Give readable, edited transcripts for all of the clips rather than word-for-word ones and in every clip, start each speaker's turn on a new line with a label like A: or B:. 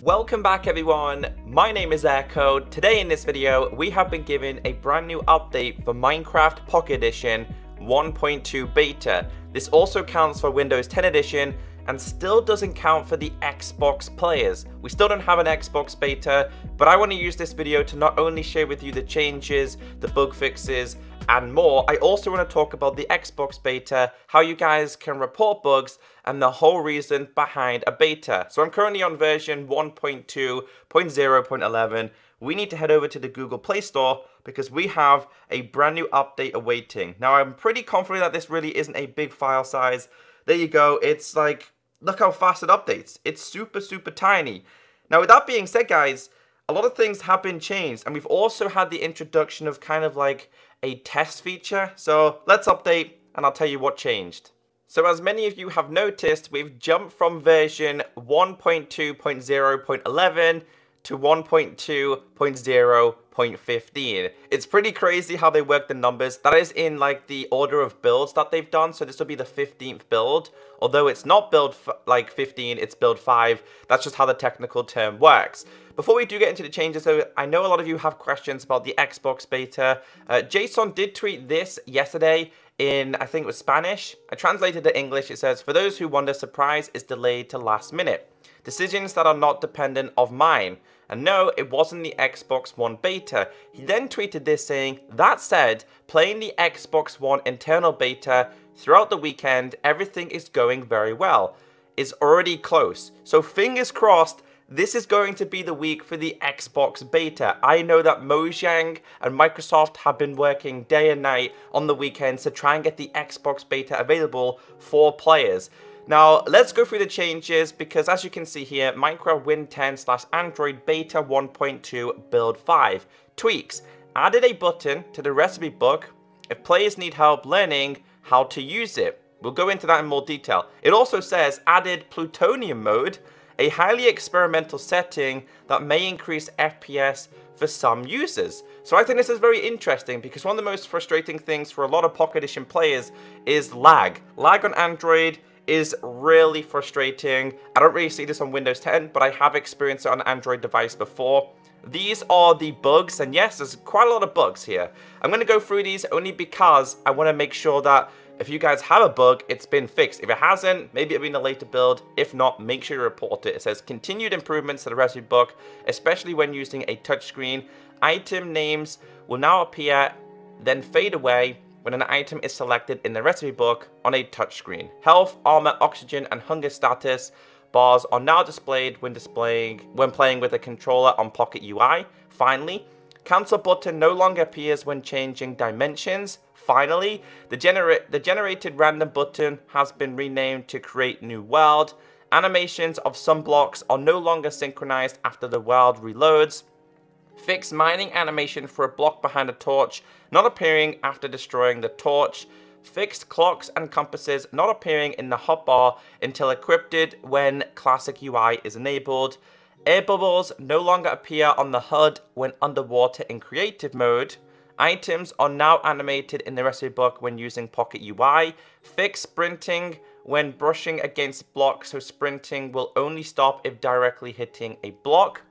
A: Welcome back everyone, my name is Echo. Today in this video we have been given a brand new update for Minecraft Pocket Edition 1.2 beta. This also counts for Windows 10 edition and still doesn't count for the Xbox players. We still don't have an Xbox beta, but I want to use this video to not only share with you the changes, the bug fixes, and more. I also want to talk about the Xbox beta, how you guys can report bugs, and the whole reason behind a beta. So I'm currently on version 1.2.0.11. We need to head over to the Google Play Store because we have a brand new update awaiting. Now I'm pretty confident that this really isn't a big file size. There you go, it's like, look how fast it updates. It's super tiny. Now with that being said guys, a lot of things have been changed, and we've also had the introduction of kind of like a test feature. So let's update and I'll tell you what changed. So as many of you have noticed, we've jumped from version 1.2.0.11 to 1.2.0.15. It's pretty crazy how they work the numbers. That is in like the order of builds that they've done. So this will be the 15th build. Although it's not build like 15, it's build 5. That's just how the technical term works. Before we do get into the changes though, I know a lot of you have questions about the Xbox beta. Jason did tweet this yesterday in, I think it was Spanish. I translated to English. It says, "For those who wonder, surprise is delayed to last minute. Decisions that are not dependent of mine." And no, it wasn't the Xbox One beta. He then tweeted this saying, "That said, playing the Xbox One internal beta throughout the weekend, everything is going very well. It's already close. So fingers crossed, this is going to be the week for the Xbox beta." I know that Mojang and Microsoft have been working day and night on the weekends to try and get the Xbox beta available for players. Now, let's go through the changes because as you can see here, Minecraft Win 10/Android Beta 1.2 Build 5. Tweaks. Added a button to the recipe book if players need help learning how to use it. We'll go into that in more detail. It also says added Plutonium Mode, a highly experimental setting that may increase FPS for some users. So I think this is very interesting because one of the most frustrating things for a lot of Pocket Edition players is lag. Lag on Android is really frustrating. I don't really see this on Windows 10, but I have experienced it on an Android device before. These are the bugs, and yes, there's quite a lot of bugs here. I'm going to go through these only because I want to make sure that if you guys have a bug, it's been fixed. If it hasn't, maybe it'll be in a later build. If not, make sure you report it. It says continued improvements to the recipe book, especially when using a touchscreen. Item names will now appear, then fade away when an item is selected in the recipe book on a touchscreen. Health, armor, oxygen, and hunger status bars are now displayed when playing with a controller on Pocket UI. Finally, cancel button no longer appears when changing dimensions. Finally, the generated random button has been renamed to create new world. Animations of some blocks are no longer synchronized after the world reloads. Fix mining animation for a block behind a torch not appearing after destroying the torch. Fixed clocks and compasses not appearing in the hotbar until equipped when classic UI is enabled. Air bubbles no longer appear on the HUD when underwater in creative mode. Items are now animated in the recipe book when using Pocket UI. Fix sprinting when brushing against blocks, so sprinting will only stop if directly hitting a block.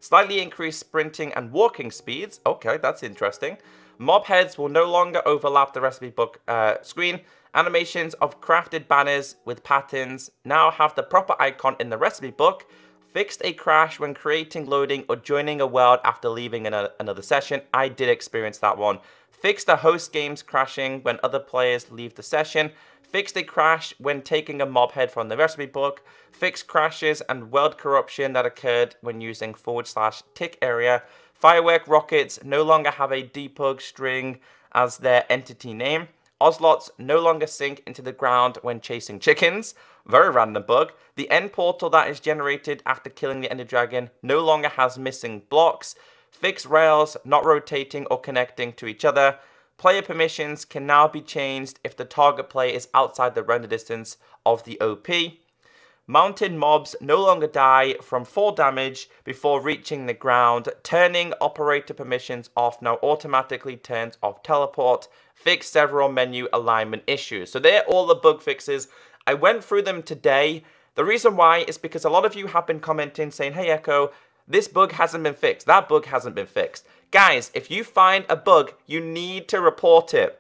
A: Slightly increased sprinting and walking speeds. Okay, that's interesting. Mob heads will no longer overlap the recipe book screen. Animations of crafted banners with patterns now have the proper icon in the recipe book. Fixed a crash when creating, loading, or joining a world after leaving another session. I did experience that one. Fixed the host games crashing when other players leave the session. Fixed a crash when taking a mob head from the recipe book. Fixed crashes and world corruption that occurred when using /tick area. Firework rockets no longer have a debug string as their entity name. Ocelots no longer sink into the ground when chasing chickens. Very random bug. The end portal that is generated after killing the Ender Dragon no longer has missing blocks. Fixed rails not rotating or connecting to each other. Player permissions can now be changed if the target player is outside the render distance of the OP. Mounted mobs no longer die from fall damage before reaching the ground. Turning operator permissions off now automatically turns off teleport. Fix several menu alignment issues. So they're all the bug fixes. I went through them today The reason why is because a lot of you have been commenting saying, hey Echo, this bug hasn't been fixed, that bug hasn't been fixed. Guys, if you find a bug, you need to report it.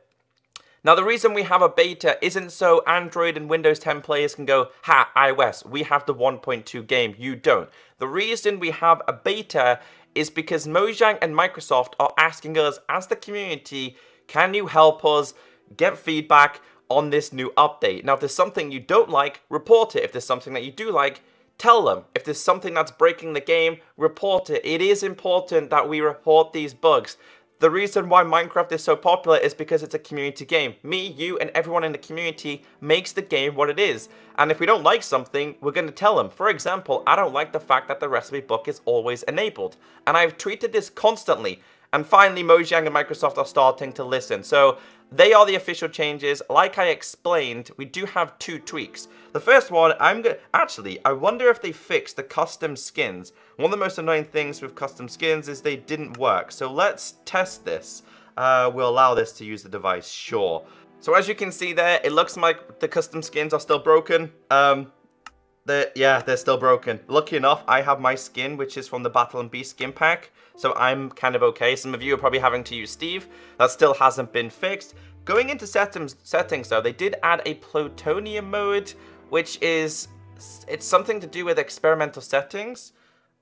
A: Now, the reason we have a beta isn't so Android and Windows 10 players can go, ha, iOS, we have the 1.2 game, you don't. The reason we have a beta is because Mojang and Microsoft are asking us as the community, can you help us get feedback on this new update? Now, if there's something you don't like, report it. If there's something that you do like, tell them. If there's something that's breaking the game, report it. It is important that we report these bugs. The reason why Minecraft is so popular is because it's a community game. Me, you, and everyone in the community makes the game what it is. And if we don't like something, we're going to tell them. For example, I don't like the fact that the recipe book is always enabled. And I've tweeted this constantly. And finally, Mojang and Microsoft are starting to listen. So they are the official changes. Like I explained, we do have 2 tweaks. The first one, actually, I wonder if they fixed the custom skins. One of the most annoying things with custom skins is they didn't work. So let's test this. We'll allow this to use the device, sure. So as you can see there, it looks like the custom skins are still broken. They're still broken. Lucky enough, I have my skin, which is from the Battle and Beast skin pack. So I'm kind of okay. Some of you are probably having to use Steve. That still hasn't been fixed. Going into settings though, they did add a Plutonium Mode, which is, it's something to do with experimental settings.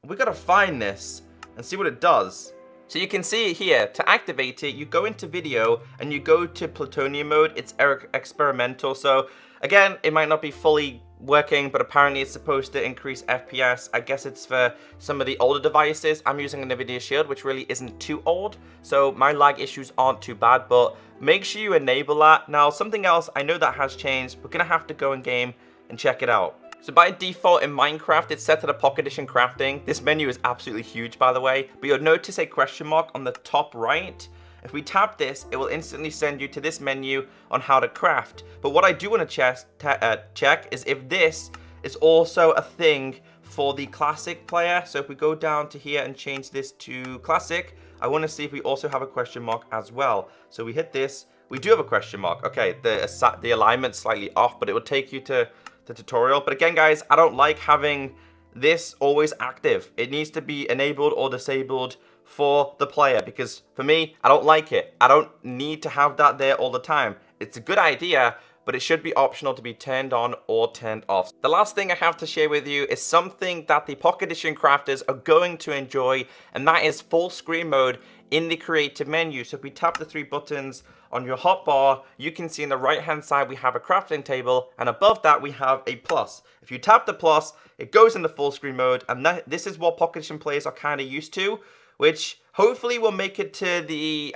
A: We gotta find this and see what it does. So you can see it here. To activate it, you go into video and you go to Plutonium Mode. It's experimental. So again, it might not be fully working, but apparently it's supposed to increase FPS. I guess it's for some of the older devices. I'm using a Nvidia Shield, which really isn't too old, so my lag issues aren't too bad, but make sure you enable that. Now, something else I know that has changed, we're gonna have to go in game and check it out. So by default in Minecraft, it's set to the Pocket Edition crafting. This menu is absolutely huge, by the way, but you'll notice a question mark on the top right. If we tap this, it will instantly send you to this menu on how to craft. But what I do want to check is if this is also a thing for the classic player. So if we go down to here and change this to classic, I want to see if we also have a question mark as well. So we hit this, we do have a question mark. Okay, the alignment's slightly off, but it will take you to the tutorial. But again, guys, I don't like having this always active. It needs to be enabled or disabled for the player, because for me, I don't like it. I don't need to have that there all the time. It's a good idea, but it should be optional to be turned on or turned off. The last thing I have to share with you is something that the Pocket Edition crafters are going to enjoy, and that is full screen mode in the creative menu. So if we tap the 3 buttons on your hotbar, you can see on the right hand side we have a crafting table, and above that we have a plus. If you tap the plus, it goes into full screen mode, and this is what Pocket Edition players are kind of used to, which hopefully will make it to the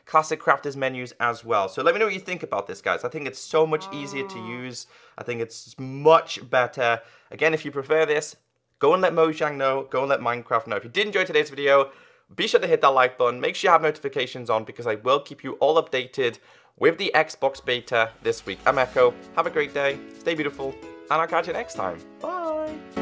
A: classic crafters menus as well. So let me know what you think about this, guys. I think it's so much easier to use. I think it's much better. Again, if you prefer this, go and let Mojang know. Go and let Minecraft know. If you did enjoy today's video, be sure to hit that like button. Make sure you have notifications on, because I will keep you all updated with the Xbox beta this week. I'm Echo. Have a great day. Stay beautiful. And I'll catch you next time. Bye.